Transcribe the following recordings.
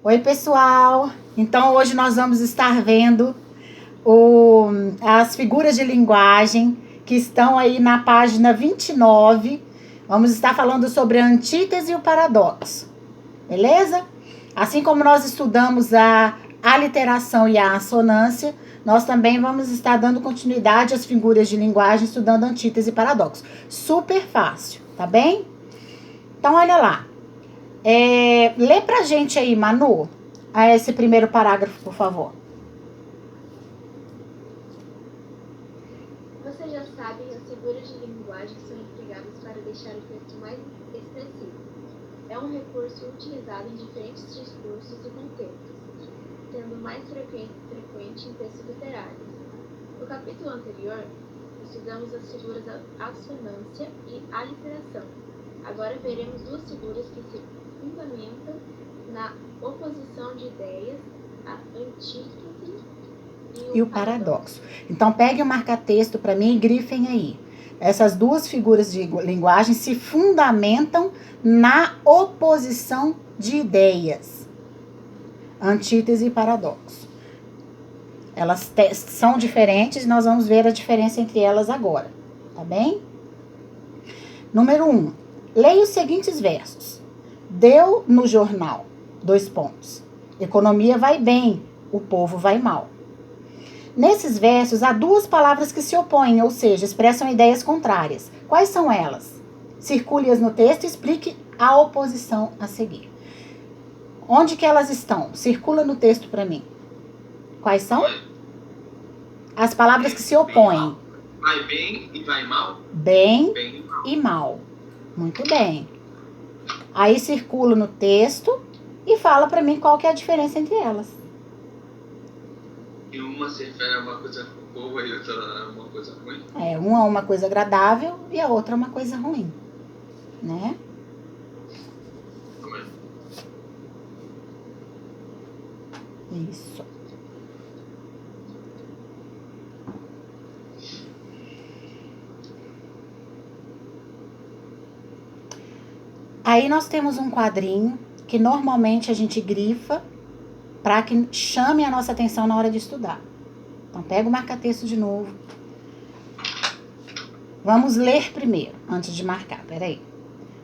Oi, pessoal! Então, hoje nós vamos estar vendo as figuras de linguagem que estão aí na página 29. Vamos estar falando sobre a antítese e o paradoxo, beleza? Assim como nós estudamos a aliteração e a assonância, nós também vamos estar dando continuidade às figuras de linguagem, estudando antítese e paradoxo. Super fácil, tá bem? Então, olha lá. Lê pra gente aí, Manu, esse primeiro parágrafo, por favor. Vocês já sabem, as figuras de linguagem são empregadas para deixar o texto mais expressivo. É um recurso utilizado em diferentes discursos e contextos, sendo mais frequente em textos literários. No capítulo anterior, estudamos as figuras assonância e aliteração. Agora veremos duas figuras que se fundamentam na oposição de ideias, a antítese e o paradoxo. Então, pegue o marca-texto para mim e grifem aí. Essas duas figuras de linguagem se fundamentam na oposição de ideias. Antítese e paradoxo. Elas são diferentes, nós vamos ver a diferença entre elas agora, tá bem? Número 1. Leia os seguintes versos. Deu no jornal, : economia vai bem, o povo vai mal. Nesses versos, há duas palavras que se opõem, ou seja, expressam ideias contrárias. Quais são elas? Circule-as no texto e explique a oposição a seguir. Onde que elas estão? Circula no texto para mim. Quais são? As palavras que se opõem. Vai bem e vai mal? Bem e mal. Muito bem. Aí circula no texto e fala para mim qual que é a diferença entre elas. E uma se refere a uma coisa boa e outra a uma coisa ruim? Uma é uma coisa agradável e a outra é uma coisa ruim, né? Isso. Aí nós temos um quadrinho que normalmente a gente grifa para que chame a nossa atenção na hora de estudar. Então, pega o marca-texto de novo. Vamos ler primeiro, antes de marcar. Peraí.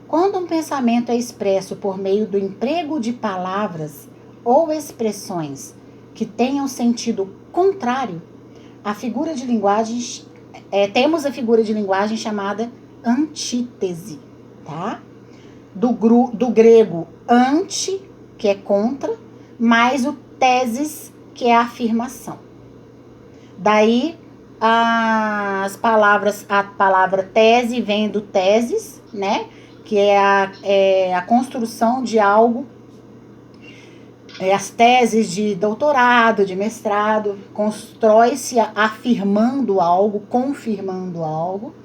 Quando um pensamento é expresso por meio do emprego de palavras ou expressões que tenham sentido contrário, a figura de linguagem, temos a figura de linguagem chamada antítese, tá? Do grego anti, que é contra, mais o tesis, que é a afirmação. Daí, a palavra tese vem do tesis, né? Que é a construção de algo. As teses de doutorado, de mestrado, constrói-se afirmando algo, confirmando algo.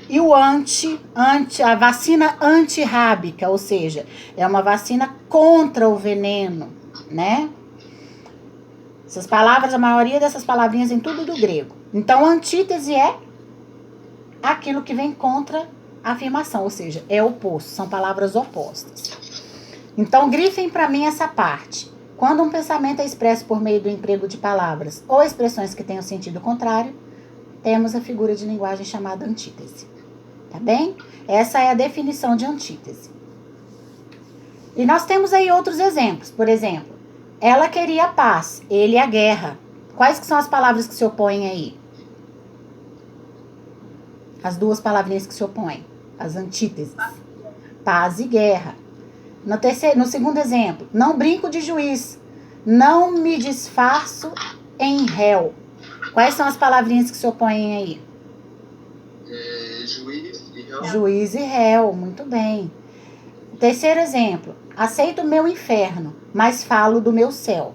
E o a vacina antirrábica, ou seja, é uma vacina contra o veneno, né? Essas palavras, a maioria dessas palavrinhas em tudo do grego. Então, antítese é aquilo que vem contra a afirmação, ou seja, é oposto, são palavras opostas. Então, grifem para mim essa parte. Quando um pensamento é expresso por meio do emprego de palavras ou expressões que tenham sentido contrário, temos a figura de linguagem chamada antítese. Tá bem? Essa é a definição de antítese. E nós temos aí outros exemplos. Por exemplo, ela queria a paz, ele a guerra. Quais que são as palavras que se opõem aí? As duas palavrinhas que se opõem. As antíteses. Paz e guerra. No segundo exemplo, não brinco de juiz. Não me disfarço em réu. Quais são as palavrinhas que se opõem aí? Juiz e réu. Juiz e réu, muito bem. Terceiro exemplo, aceito o meu inferno, mas falo do meu céu.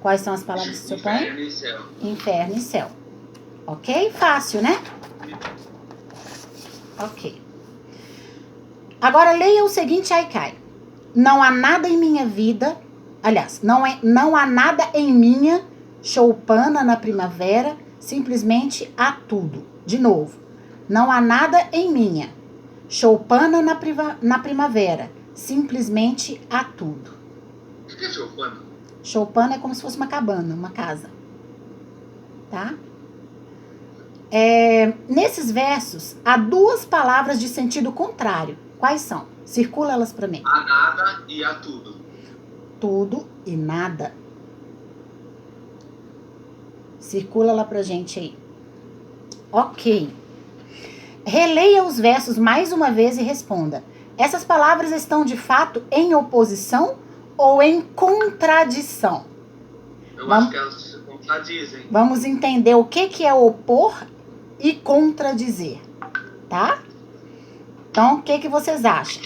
Quais são as palavras que se opõem? Inferno e céu. Inferno e céu. Ok? Fácil, né? Ok. Agora leia o seguinte haikai. Não há nada em minha vida, aliás, não há nada em minha choupana na primavera, simplesmente há tudo. De novo, não há nada em minha choupana na primavera, simplesmente há tudo. que é choupana? Choupana é como se fosse uma cabana, uma casa. Tá? Nesses versos, há duas palavras de sentido contrário. Quais são? Circula elas para mim. A nada e a tudo. Tudo e nada. Circula lá pra gente aí. Ok. Releia os versos mais uma vez e responda. Essas palavras estão de fato em oposição ou em contradição? Eu acho que elas se contradizem. Vamos entender o que é opor e contradizer, tá? Então, o que vocês acham?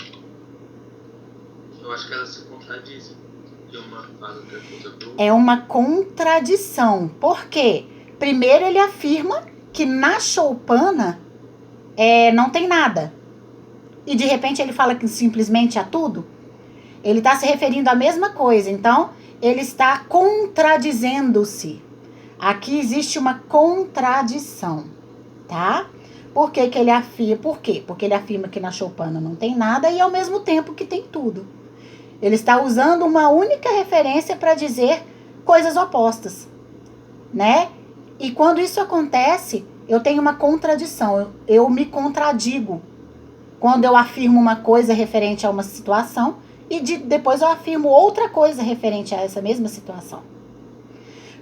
Eu acho que elas se contradizem. Que uma fala outra coisa pro outro. É uma contradição. Por quê? Primeiro ele afirma que na choupana não tem nada. E de repente ele fala que simplesmente há tudo. Ele está se referindo à mesma coisa. Então, ele está contradizendo-se. Aqui existe uma contradição, tá? Por que ele afirma? Por quê? Porque ele afirma que na choupana não tem nada e ao mesmo tempo que tem tudo. Ele está usando uma única referência para dizer coisas opostas, né? E quando isso acontece, eu tenho uma contradição, eu me contradigo. Quando eu afirmo uma coisa referente a uma situação e depois eu afirmo outra coisa referente a essa mesma situação.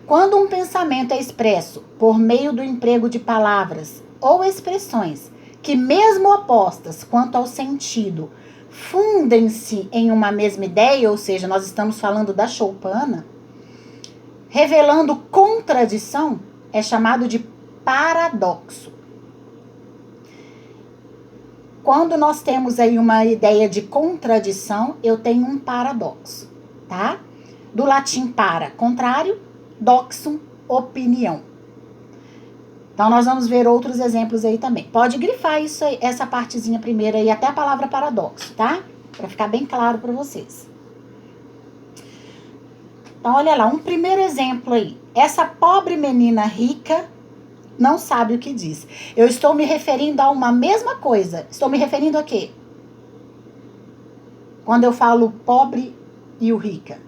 Quando um pensamento é expresso por meio do emprego de palavras ou expressões que, mesmo opostas quanto ao sentido, fundem-se em uma mesma ideia, ou seja, nós estamos falando da choupana, revelando contradição, é chamado de paradoxo. Quando nós temos aí uma ideia de contradição, eu tenho um paradoxo, tá? Do latim para, contrário, doxum, opinião. Então, nós vamos ver outros exemplos aí também. Pode grifar isso aí, essa partezinha primeira aí, até a palavra paradoxo, tá? Para ficar bem claro para vocês. Então, olha lá, um primeiro exemplo aí. Essa pobre menina rica não sabe o que diz. Eu estou me referindo a uma mesma coisa. Estou me referindo a quê? Quando eu falo pobre e o rica.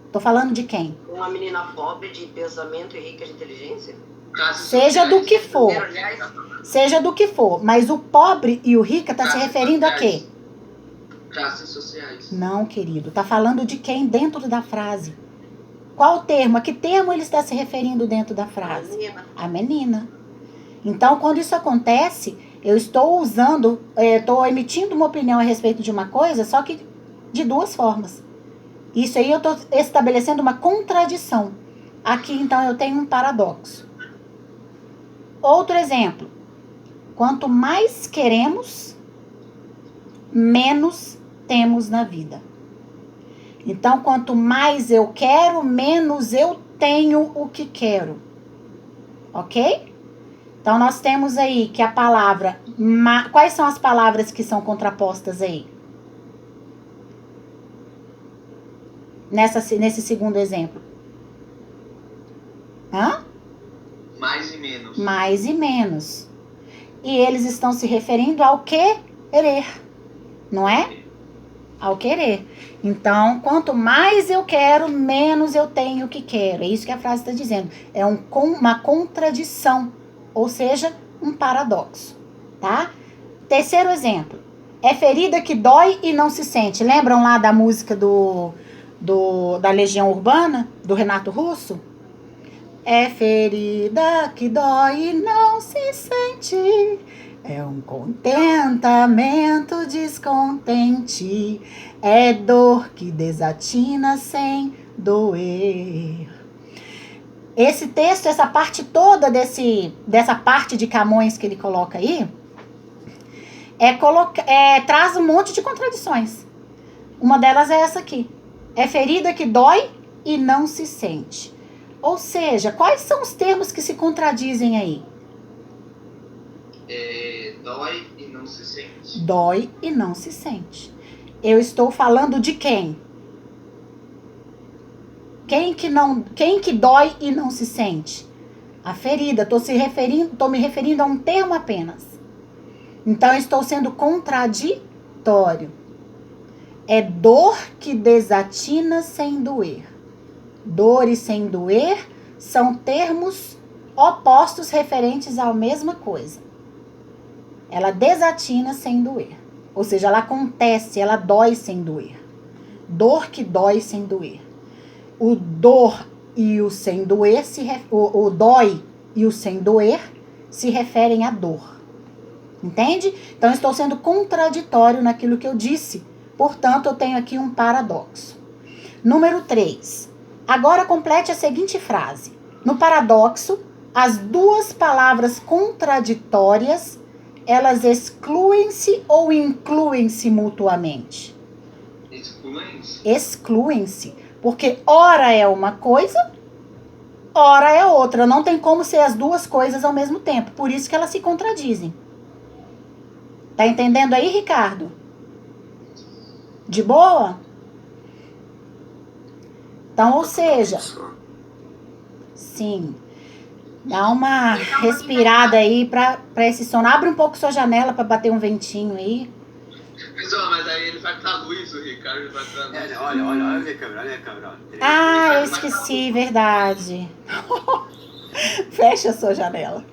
Estou falando de quem? Uma menina pobre de pensamento e rica de inteligência? Seja do que for. Seja do que for. Mas o pobre e o rica está se referindo a quê? Classes sociais. Não, querido. Está falando de quem dentro da frase? Qual o termo? A que termo ele está se referindo dentro da frase? A menina. Então, quando isso acontece, eu estou usando, estou emitindo uma opinião a respeito de uma coisa, só que de duas formas. Isso aí eu estou estabelecendo uma contradição. Aqui, então, eu tenho um paradoxo. Outro exemplo. Quanto mais queremos, menos temos na vida. Então, quanto mais eu quero, menos eu tenho o que quero. Ok? Então, nós temos aí que a palavra... Quais são as palavras que são contrapostas aí? Nesse segundo exemplo. Hã? Mais e menos. Mais e menos. E eles estão se referindo ao querer. Não é? Ao querer. Então, quanto mais eu quero, menos eu tenho o que quero. É isso que a frase está dizendo. É uma contradição. Ou seja, um paradoxo. Tá? Terceiro exemplo. É ferida que dói e não se sente. Lembram lá da música da Legião Urbana? Do Renato Russo? É ferida que dói e não se sente. É um contentamento descontente. É dor que desatina sem doer. Esse texto, essa parte toda dessa parte de Camões que ele coloca aí, traz um monte de contradições. Uma delas é essa aqui. É ferida que dói e não se sente. Ou seja, quais são os termos que se contradizem aí? Dói e não se sente. Dói e não se sente. Eu estou falando de quem? Quem que dói e não se sente? A ferida. Estou me referindo a um termo apenas. Então, eu estou sendo contraditório. É dor que desatina sem doer. Dor e sem doer são termos opostos referentes à mesma coisa. Ela desatina sem doer. Ou seja, ela acontece, ela dói sem doer. Dor que dói sem doer. O dor e o sem doer, o dói e o sem doer se referem à dor. Entende? Então, eu estou sendo contraditório naquilo que eu disse. Portanto, eu tenho aqui um paradoxo. Número 3. Agora complete a seguinte frase. No paradoxo, as duas palavras contraditórias, elas excluem-se ou incluem-se mutuamente? Excluem-se. Excluem-se. Porque ora é uma coisa, ora é outra. Não tem como ser as duas coisas ao mesmo tempo. Por isso que elas se contradizem. Tá entendendo aí, Ricardo? De boa? Então, ou seja, sim, dá uma respirada aí pra esse sono. Abre um pouco sua janela pra bater um ventinho aí. Pessoal, mas aí ele vai pra luz, o Ricardo ele vai pra luz. Olha a câmera. Ah, eu esqueci, verdade. Fecha a sua janela.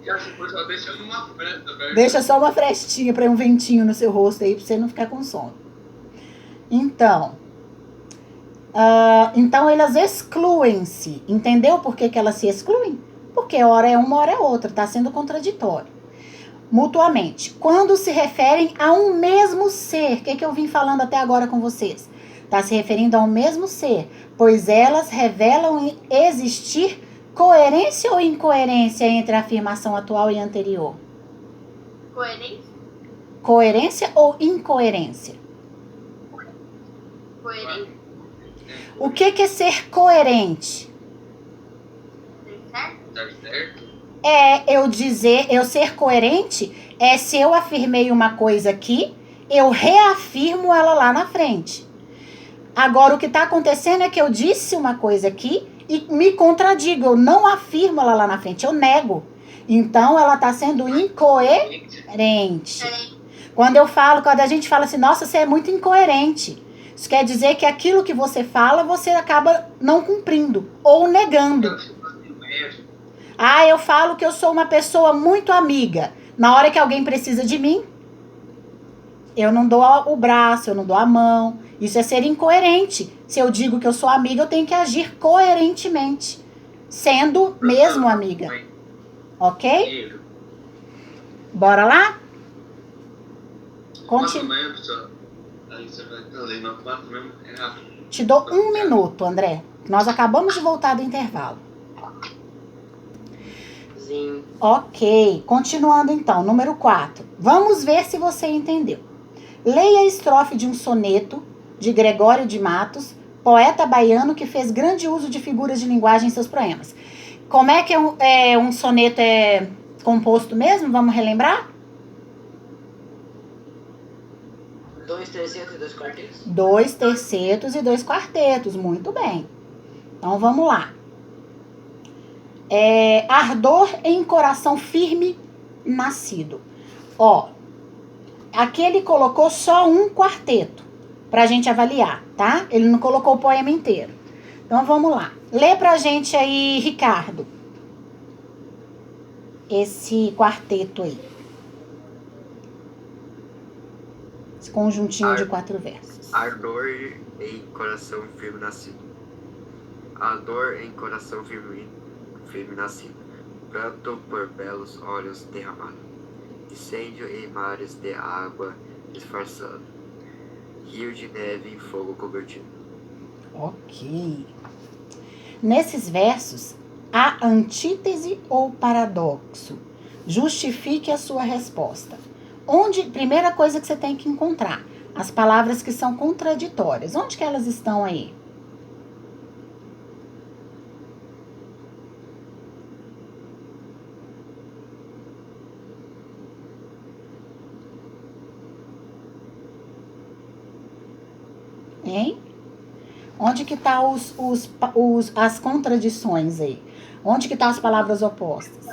Já se for só deixando uma fresta aberta. Deixa só uma frestinha pra um ventinho no seu rosto aí, pra você não ficar com sono. Então, elas excluem-se. Entendeu por que elas se excluem? Porque hora é uma, hora é outra. Tá sendo contraditório. Mutuamente. Quando se referem a um mesmo ser. O que eu vim falando até agora com vocês? Tá se referindo a um mesmo ser. Pois elas revelam existir coerência ou incoerência entre a afirmação atual e anterior? Coerência? Coerência ou incoerência? Coerência? O que é ser coerente? Certo? Tá certo? Eu ser coerente é se eu afirmei uma coisa aqui, eu reafirmo ela lá na frente. Agora, o que está acontecendo é que eu disse uma coisa aqui e me contradigo, eu não afirmo ela lá na frente, eu nego. Então, ela está sendo incoerente. Quando a gente fala assim, nossa, você é muito incoerente. Isso quer dizer que aquilo que você fala, você acaba não cumprindo ou negando. Eu falo que eu sou uma pessoa muito amiga. Na hora que alguém precisa de mim, eu não dou o braço, eu não dou a mão. Isso é ser incoerente. Se eu digo que eu sou amiga, eu tenho que agir coerentemente. Sendo mesmo amiga. Ok? Bora lá? Continua. Te dou 1 minuto, André. Nós acabamos de voltar do intervalo. Sim. Ok. Continuando então. Número 4. Vamos ver se você entendeu. Leia a estrofe de um soneto de Gregório de Matos, poeta baiano que fez grande uso de figuras de linguagem em seus poemas. Como é que um soneto é composto mesmo? Vamos relembrar? 2 tercetos e 2 quartetos? 2 tercetos e 2 quartetos. Muito bem. Então, vamos lá. Ardor em coração firme nascido. Aqui ele colocou só um quarteto pra gente avaliar, tá? Ele não colocou o poema inteiro. Então, vamos lá. Lê pra gente aí, Ricardo. Esse quarteto aí. Esse conjuntinho de 4 versos. Ardor em coração firme nascido. Ardor em coração firme nascido. Pranto por belos olhos derramado. Incêndio em mares de água disfarçado. Rio de neve em fogo convertido. Ok. Nesses versos, há antítese ou paradoxo? Justifique a sua resposta. Primeira coisa que você tem que encontrar, as palavras que são contraditórias. Onde que elas estão aí? Hein? Onde que tá as contradições aí? Onde que tá as palavras opostas?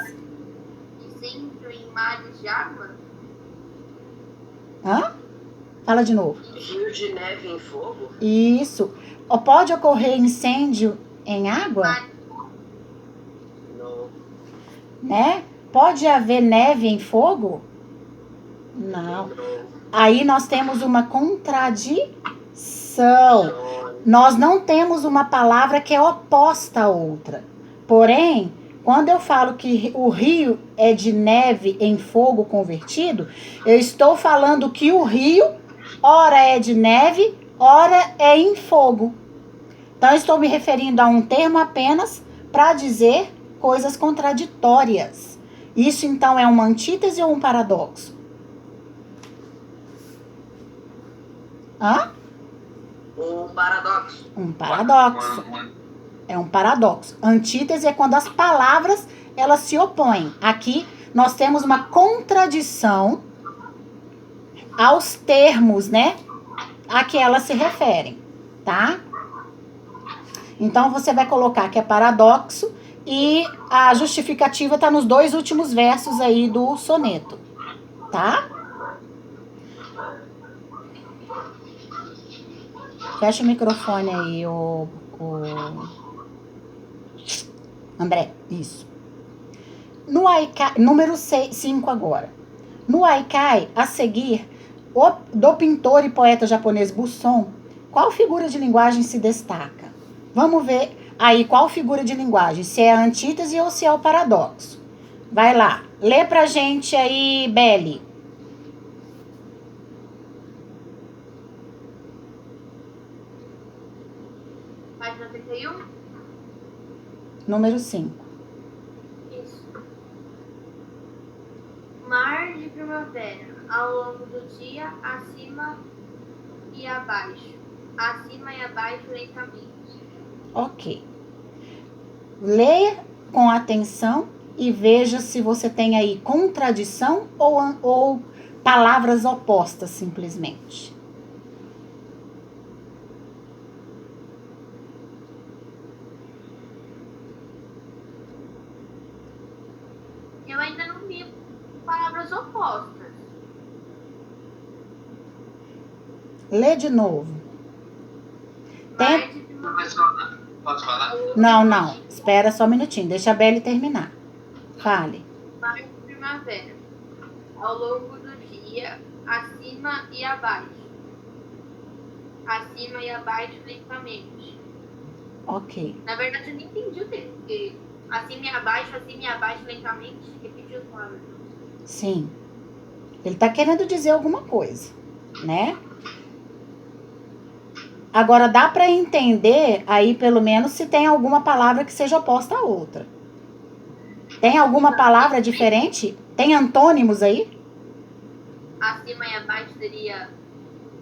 Incêndio em mares de água? Hã? Fala de novo. Rio de neve em fogo? Isso. Ou pode ocorrer incêndio em água? Não. Né? Pode haver neve em fogo? Não. Não. Aí nós temos uma contradição. Nós não temos uma palavra que é oposta à outra. Porém, quando eu falo que o rio é de neve em fogo convertido, eu estou falando que o rio, ora é de neve, ora é em fogo. Então, eu estou me referindo a um termo apenas para dizer coisas contraditórias. Isso, então, é uma antítese ou um paradoxo? Hã? Um paradoxo. Um paradoxo. É um paradoxo. Antítese é quando as palavras, elas se opõem. Aqui, nós temos uma contradição aos termos, né? A que elas se referem, tá? Então, você vai colocar que é paradoxo e a justificativa está nos 2 últimos versos aí do soneto, tá? Fecha o microfone aí, o André, isso. No Haikai, número 5 agora. No Haikai, a seguir, do pintor e poeta japonês Buson, qual figura de linguagem se destaca? Vamos ver aí qual figura de linguagem, se é a antítese ou se é o paradoxo. Vai lá, lê pra gente aí, Beli. Página 31? Número 5. Isso. Mar de primavera, ao longo do dia, acima e abaixo. Acima e abaixo lentamente. Ok. Leia com atenção e veja se você tem aí contradição ou palavras opostas, simplesmente. Eu ainda não vi palavras opostas. Lê de novo. Mar Tem... de primavera. Professor, posso falar? Não. Espera só um minutinho. Deixa a Beli terminar. Fale. Mar de primavera, ao longo do dia, acima e abaixo. Acima e abaixo lentamente. Ok. Na verdade, eu nem entendi o texto, porque acima e abaixo lentamente, repetiu as palavras. Sim. Ele tá querendo dizer alguma coisa, né? Agora, dá para entender aí, pelo menos, se tem alguma palavra que seja oposta à outra. Tem alguma palavra diferente? Tem antônimos aí? Acima e abaixo seria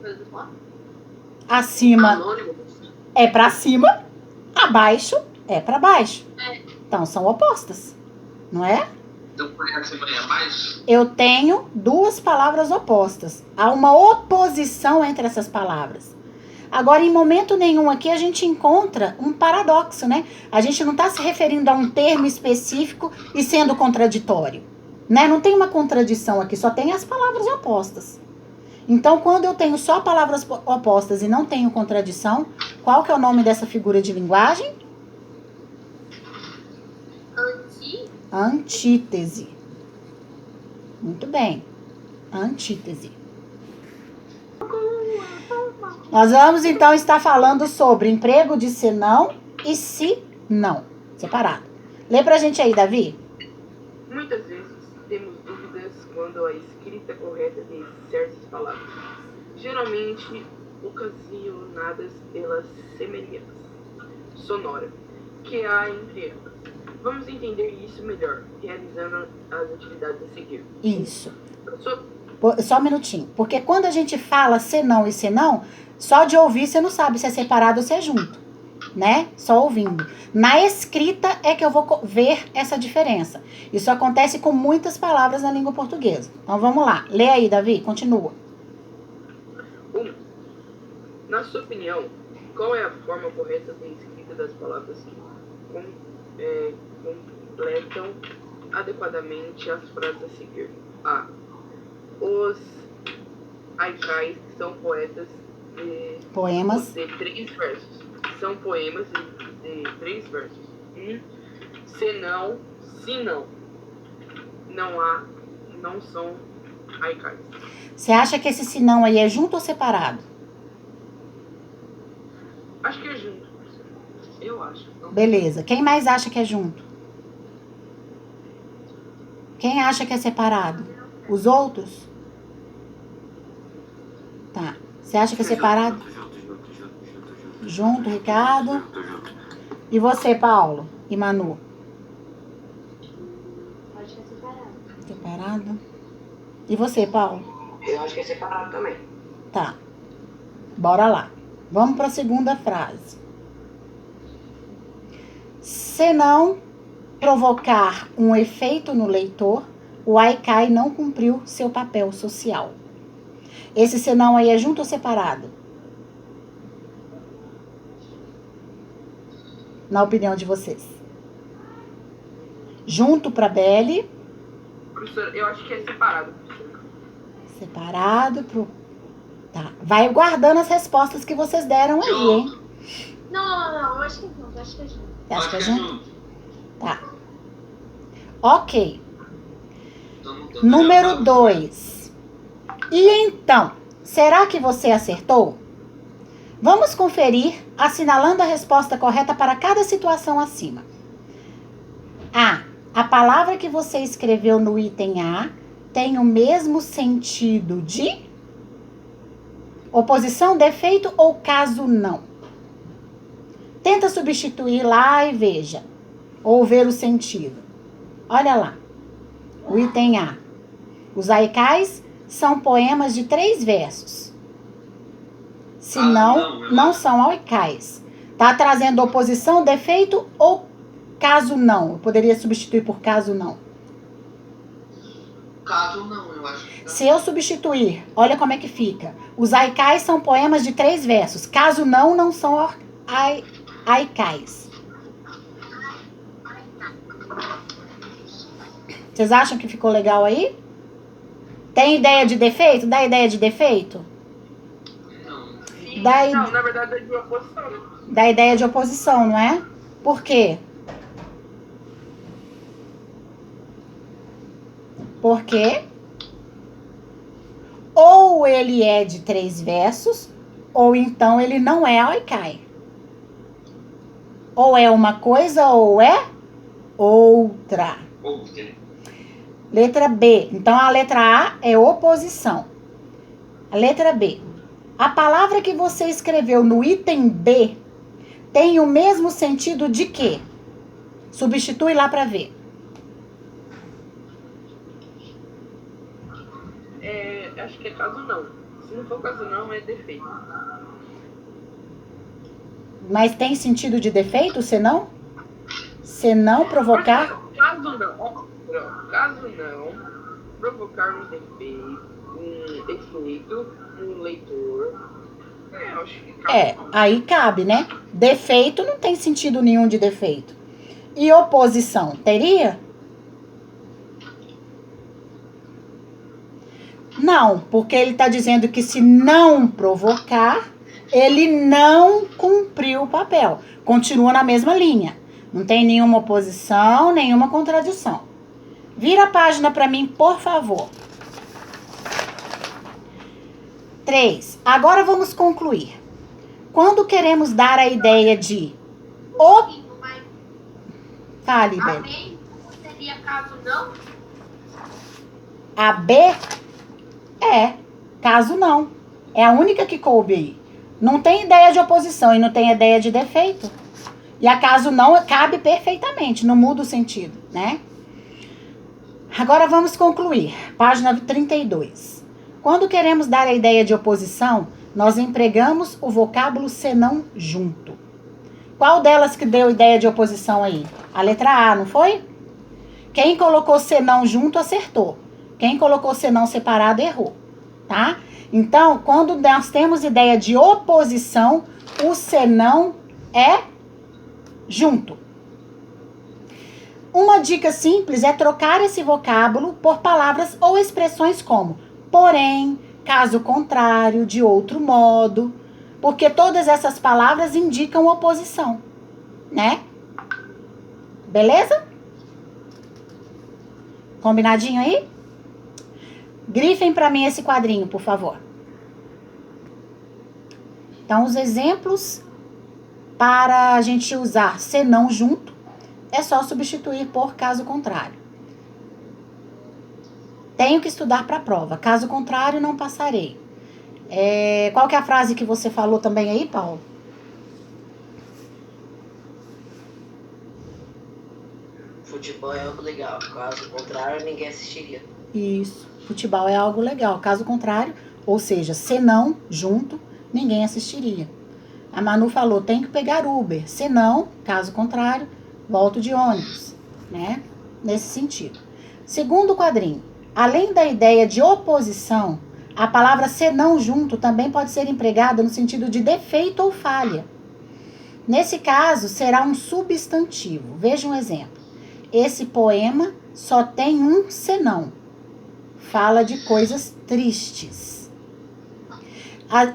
coisa do fora? Acima Anônimo. é para cima, abaixo é para baixo. É. Então, são opostas, não é? Então, foi acima e abaixo? Eu tenho 2 palavras opostas. Há uma oposição entre essas palavras. Agora, em momento nenhum aqui, a gente encontra um paradoxo, né? A gente não está se referindo a um termo específico e sendo contraditório, né? Não tem uma contradição aqui, só tem as palavras opostas. Então, quando eu tenho só palavras opostas e não tenho contradição, qual que é o nome dessa figura de linguagem? Antítese. Muito bem. Antítese. Nós vamos, então, estar falando sobre emprego de senão e se não. Separado. Lê pra gente aí, Davi. Muitas vezes temos dúvidas quando a escrita correta de certas palavras, geralmente ocasionadas pela semelhança sonora que há entre elas. Vamos entender isso melhor, realizando as atividades a seguir. Isso. Só um minutinho. Porque quando a gente fala senão e senão, só de ouvir você não sabe se é separado ou se é junto, né? Só ouvindo. Na escrita é que eu vou ver essa diferença. Isso acontece com muitas palavras na língua portuguesa. Então vamos lá. Lê aí, Davi. Continua. 1. Na sua opinião, qual é a forma correta de escrita das palavras que completam adequadamente as frases a seguir? A. Os haikais são poetas Poemas. de 3 versos. São poemas de 3 versos. Senão, se não, não são haikais. Você acha que esse senão aí é junto ou separado? Acho que é junto. Eu acho. Então, Beleza. Quem mais acha que é junto? Quem acha que é separado? Os outros? Tá. Você acha que é separado? Junto, Ricardo. E você, Paulo? E Manu? Acho que é separado. Separado. E você, Paulo? Eu acho que é separado também. Tá. Bora lá. Vamos para a segunda frase. Se não provocar um efeito no leitor, o haikai não cumpriu seu papel social. Esse senão aí é junto ou separado? Na opinião de vocês. Junto para Belle. professor, eu acho que é separado, professor. Separado pro... Tá. Vai guardando as respostas que vocês deram aí, hein? Não, eu acho que é junto, acho que é junto. Você acha que é junto? junto. Tá. Ok. Então, Número 2. E então, será que você acertou? Vamos conferir, assinalando a resposta correta para cada situação acima. A palavra que você escreveu no item A tem o mesmo sentido de oposição, defeito ou caso não. Tenta substituir lá e veja. Ou ver o sentido. Olha lá. O item A. Os haikais são poemas de 3 versos. Se não são haikais. Tá trazendo oposição, defeito ou caso não? Eu poderia substituir por caso não. Caso não, eu acho que Se eu substituir, olha como é que fica. Os haikais são poemas de 3 versos. Caso não, não são haikais. Vocês acham que ficou legal aí? Tem ideia de defeito? Dá ideia de defeito? não. Não, na verdade é de oposição. Dá ideia de oposição, não é? Por quê? Porque ou ele é de 3 versos, ou então ele não é haikai. Ou é uma coisa ou é outra. Outra. Letra B. Então, a letra A é oposição. A letra B. A palavra que você escreveu no item B tem o mesmo sentido de quê? Substitui lá para ver. Acho que é caso não. Se não for caso não, é defeito. Mas tem sentido de defeito, se não? Se não provocar... Caso não provocar um defeito, um efeito no leitor, acho que cabe. Aí cabe, né? Defeito não tem sentido nenhum de defeito. E oposição, teria? Não, porque ele está dizendo que se não provocar, ele não cumpriu o papel. Continua na mesma linha. Não tem nenhuma oposição, nenhuma contradição. Vira a página para mim, por favor. 3. Agora vamos concluir. Quando queremos dar a ideia de... Fale, Beli. Amém? Seria caso não? A B é caso não. É a única que coube aí. Não tem ideia de oposição e não tem ideia de defeito. E a caso não cabe perfeitamente, não muda o sentido, né? Agora vamos concluir. Página 32. Quando queremos dar a ideia de oposição, nós empregamos o vocábulo senão junto. Qual delas que deu ideia de oposição aí? A letra A, não foi? Quem colocou senão junto acertou. Quem colocou senão separado errou, tá? Então, quando nós temos ideia de oposição, o senão é junto. Uma dica simples é trocar esse vocábulo por palavras ou expressões como porém, caso contrário, de outro modo, porque todas essas palavras indicam oposição, né? Beleza? Combinadinho aí? Grifem para mim esse quadrinho, por favor. Então, os exemplos para a gente usar senão junto é só substituir por caso contrário. Tenho que estudar para a prova. Caso contrário, não passarei. Qual que é a frase que você falou também aí, Paulo? Futebol é algo legal. Caso contrário, ninguém assistiria. Isso. Futebol é algo legal. Caso contrário, ou seja, senão, junto, ninguém assistiria. A Manu falou, tem que pegar Uber. Senão, caso contrário, volto de ônibus. Né? Nesse sentido. Segundo quadrinho. Além da ideia de oposição, a palavra senão junto também pode ser empregada no sentido de defeito ou falha. Nesse caso, será um substantivo. Veja um exemplo. Esse poema só tem um senão. Fala de coisas tristes.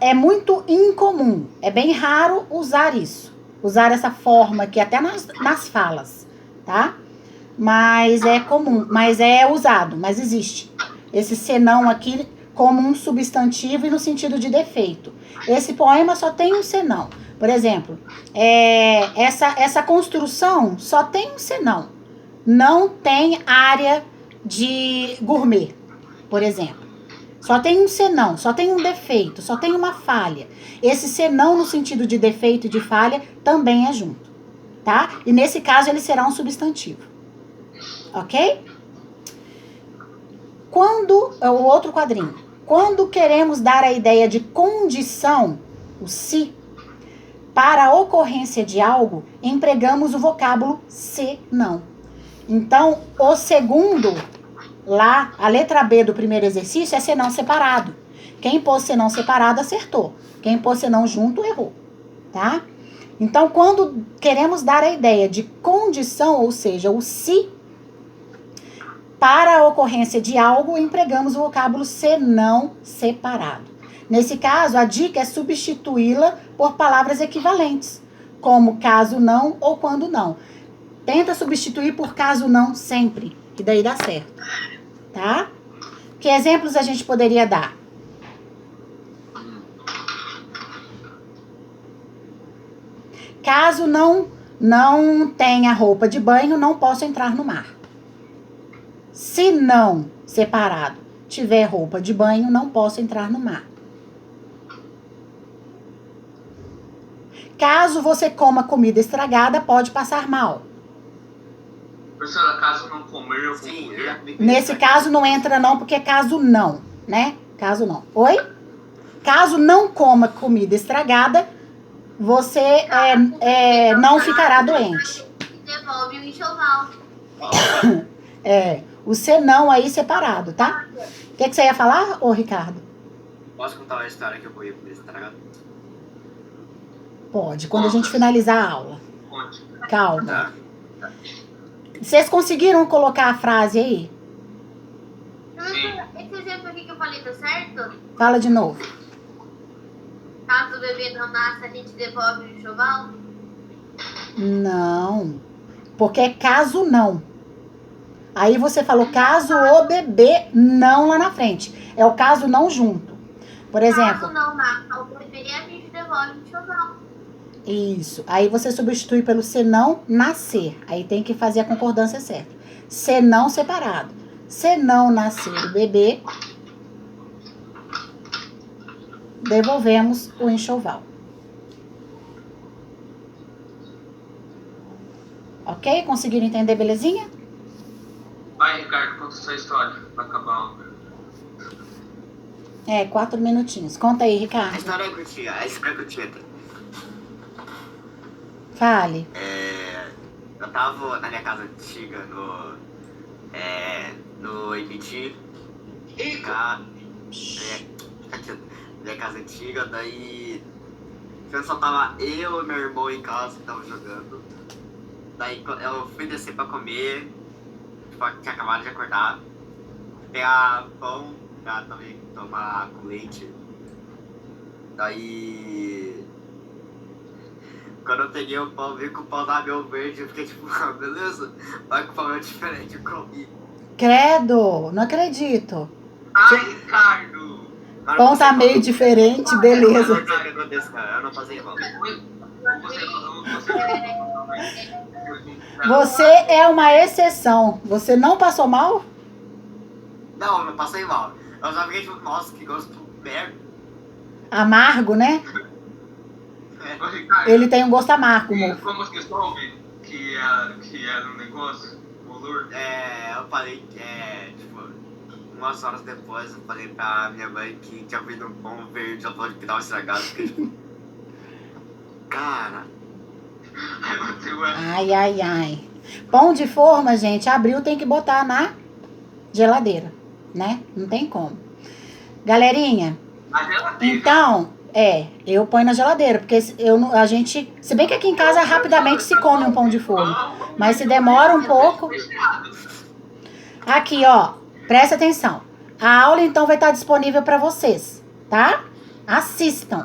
É muito incomum, é bem raro usar isso. Usar essa forma aqui até nas falas, tá? Mas é comum, mas é usado, mas existe. Esse senão aqui como um substantivo e no sentido de defeito. Esse poema só tem um senão. Por exemplo, essa construção só tem um senão. Não tem área de gourmet, por exemplo. Só tem um senão, só tem um defeito, só tem uma falha. Esse senão no sentido de defeito e de falha também é junto, tá? E nesse caso ele será um substantivo. Ok? O outro quadrinho. Quando queremos dar a ideia de condição, o se, para a ocorrência de algo, empregamos o vocábulo senão. Então, o segundo, lá, a letra B do primeiro exercício é senão separado. Quem pôs senão separado acertou. Quem pôs senão junto errou, tá? Então, quando queremos dar a ideia de condição, ou seja, o se, para a ocorrência de algo, empregamos o vocábulo senão separado. Nesse caso, a dica é substituí-la por palavras equivalentes, como caso não ou quando não. Tenta substituir por caso não sempre, que daí dá certo, tá? Que exemplos a gente poderia dar? Caso não tenha roupa de banho, não posso entrar no mar. Se não, separado, tiver roupa de banho, não posso entrar no mar. Caso você coma comida estragada, pode passar mal. Professora, caso não comer, eu vou morrer. Nesse caso não entra não, porque é caso não, né? Caso não. Oi? Caso não coma comida estragada, você não ficará doente. Devolve o enxoval. O senão aí separado, tá? O que você ia falar, ô Ricardo? Posso contar uma história que eu corri por estragado? Pode, quando a gente finalizar a aula. Onde? Calma. Tá. Vocês conseguiram colocar a frase aí? Esse exemplo aqui que eu falei tá certo? Fala de novo. Caso o bebê não nasça, a gente devolve o enxoval? Não. Porque é caso não. Aí você falou caso o bebê não lá na frente. É o caso não junto. Por exemplo. Caso não nasça o bebê, a gente devolve o enxoval. Isso. Aí você substitui pelo senão nascer. Aí tem que fazer a concordância certa. Senão separado. Se não nascer o bebê, devolvemos o enxoval. Ok? Conseguiram entender, belezinha? Vai, Ricardo, conta sua história. Vai acabar a aula. 4 minutinhos. Conta aí, A Ricardo. história é curtinha, Fale. Eu tava na minha casa antiga, no Ibiti. Minha casa antiga, daí só tava eu e meu irmão em casa que tava jogando. Daí eu fui descer pra comer, tinha acabado de acordar, pegar pão, já também tomar com leite. Daí, quando eu peguei o pão, vi que o pão tava meio verde, eu fiquei tipo, ah, beleza, vai que o pão é diferente, eu comi. Credo, não acredito. Ai, Ricardo! Mas Pão não tá sei meio qual- diferente, Eu beleza. não sei o que acontece, cara, eu não fazia mal. Você é uma exceção. Você não passou mal? Não, eu não passei mal. Eu só fiquei tipo, nossa, que gosto merda. Amargo, né? Ô, Ricardo, Ele tem um gosto amargo, mofo. como que soube que era um negócio? Bolor? Eu falei, tipo, umas horas depois eu falei pra minha mãe que tinha vindo um pão verde, ela falou que tava estragado, porque tipo, cara, Aí bateu a... Ai, ai, ai. Pão de forma, gente, abriu, tem que botar na geladeira, né? Não tem como. Galerinha, A geladeira. então, eu ponho na geladeira, porque a gente, se bem que aqui em casa rapidamente se come um pão de forma, mas se demora um pouco. Aqui, ó, presta atenção. A aula então vai estar disponível para vocês, tá? Assistam.